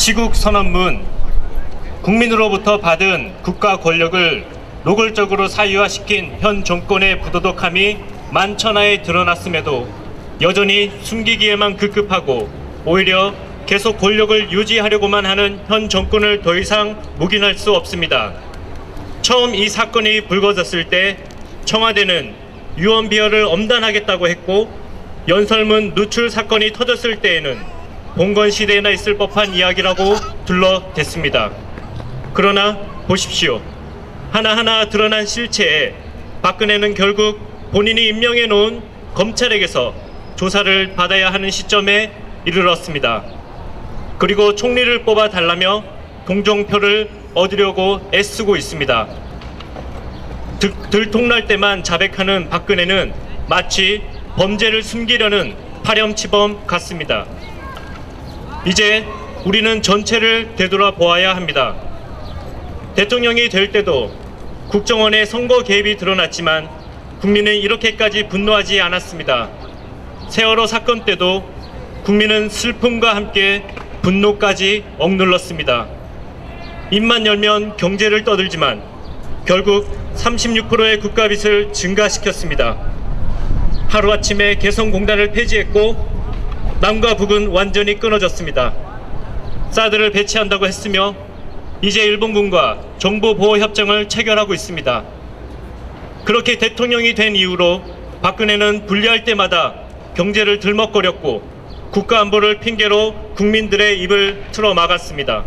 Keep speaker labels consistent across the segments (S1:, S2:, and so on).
S1: 시국 선언문, 국민으로부터 받은 국가 권력을 노골적으로 사유화시킨 현 정권의 부도덕함이 만천하에 드러났음에도 여전히 숨기기에만 급급하고 오히려 계속 권력을 유지하려고만 하는 현 정권을 더 이상 묵인할 수 없습니다. 처음 이 사건이 불거졌을 때 청와대는 유언비어를 엄단하겠다고 했고, 연설문 누출 사건이 터졌을 때에는 봉건시대에나 있을 법한 이야기라고 둘러댔습니다. 그러나 보십시오. 하나하나 드러난 실체에 박근혜는 결국 본인이 임명해 놓은 검찰에게서 조사를 받아야 하는 시점에 이르렀습니다. 그리고 총리를 뽑아 달라며 동정표를 얻으려고 애쓰고 있습니다. 들통날 때만 자백하는 박근혜는 마치 범죄를 숨기려는 파렴치범 같습니다. 이제 우리는 전체를 되돌아보아야 합니다. 대통령이 될 때도 국정원의 선거 개입이 드러났지만 국민은 이렇게까지 분노하지 않았습니다. 세월호 사건 때도 국민은 슬픔과 함께 분노까지 억눌렀습니다. 입만 열면 경제를 떠들지만 결국 36%의 국가빚을 증가시켰습니다. 하루아침에 개성공단을 폐지했고 남과 북은 완전히 끊어졌습니다. 사드를 배치한다고 했으며 이제 일본군과 정보보호협정을 체결하고 있습니다. 그렇게 대통령이 된 이후로 박근혜는 분리할 때마다 경제를 들먹거렸고 국가안보를 핑계로 국민들의 입을 틀어막았습니다.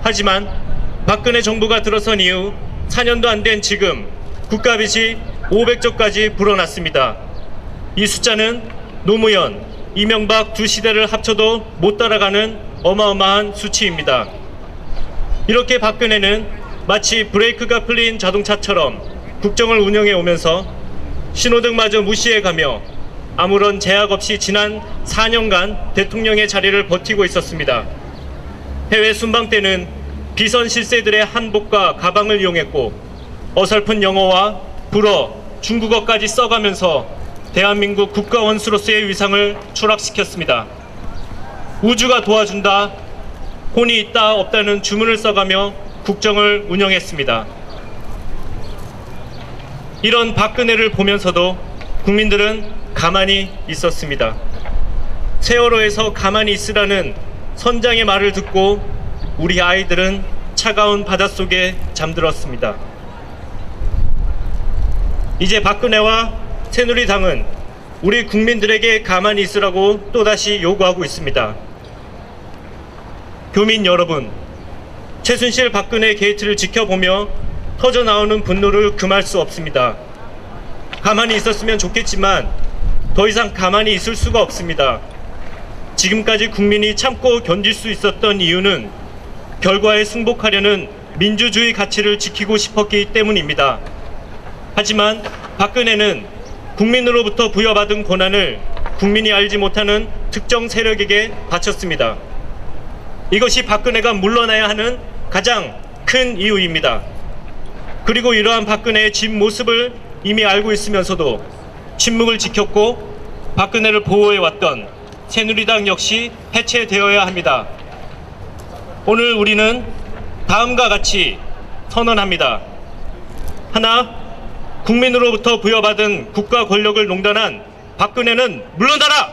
S1: 하지만 박근혜 정부가 들어선 이후 4년도 안 된 지금 국가빚이 500조까지 불어났습니다. 이 숫자는 노무현, 이명박 두 시대를 합쳐도 못 따라가는 어마어마한 수치입니다. 이렇게 박근혜는 마치 브레이크가 풀린 자동차처럼 국정을 운영해 오면서 신호등마저 무시해가며 아무런 제약 없이 지난 4년간 대통령의 자리를 버티고 있었습니다. 해외 순방 때는 비선 실세들의 한복과 가방을 이용했고 어설픈 영어와 불어, 중국어까지 써가면서 대한민국 국가 원수로서의 위상을 추락시켰습니다. 우주가 도와준다, 혼이 있다 없다는 주문을 써가며 국정을 운영했습니다. 이런 박근혜를 보면서도 국민들은 가만히 있었습니다. 세월호에서 가만히 있으라는 선장의 말을 듣고 우리 아이들은 차가운 바닷속에 잠들었습니다. 이제 박근혜와 새누리당은 우리 국민들에게 가만히 있으라고 또다시 요구하고 있습니다. 교민 여러분, 최순실 박근혜 게이트를 지켜보며 터져나오는 분노를 금할 수 없습니다. 가만히 있었으면 좋겠지만 더 이상 가만히 있을 수가 없습니다. 지금까지 국민이 참고 견딜 수 있었던 이유는 결과에 승복하려는 민주주의 가치를 지키고 싶었기 때문입니다. 하지만 박근혜는 국민으로부터 부여받은 권한을 국민이 알지 못하는 특정 세력에게 바쳤습니다. 이것이 박근혜가 물러나야 하는 가장 큰 이유입니다. 그리고 이러한 박근혜의 진 모습을 이미 알고 있으면서도 침묵을 지켰고 박근혜를 보호해왔던 새누리당 역시 해체되어야 합니다. 오늘 우리는 다음과 같이 선언합니다. 하나, 국민으로부터 부여받은 국가 권력을 농단한 박근혜는 물러나라!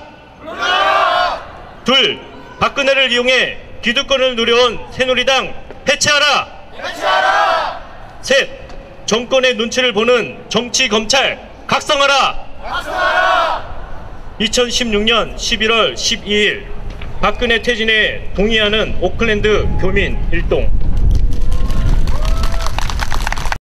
S1: 둘, 박근혜를 이용해 기득권을 누려온 새누리당 해체하라! 셋, 정권의 눈치를 보는 정치 검찰 각성하라! 2016년 11월 12일 박근혜 퇴진에 동의하는 오클랜드 교민 일동.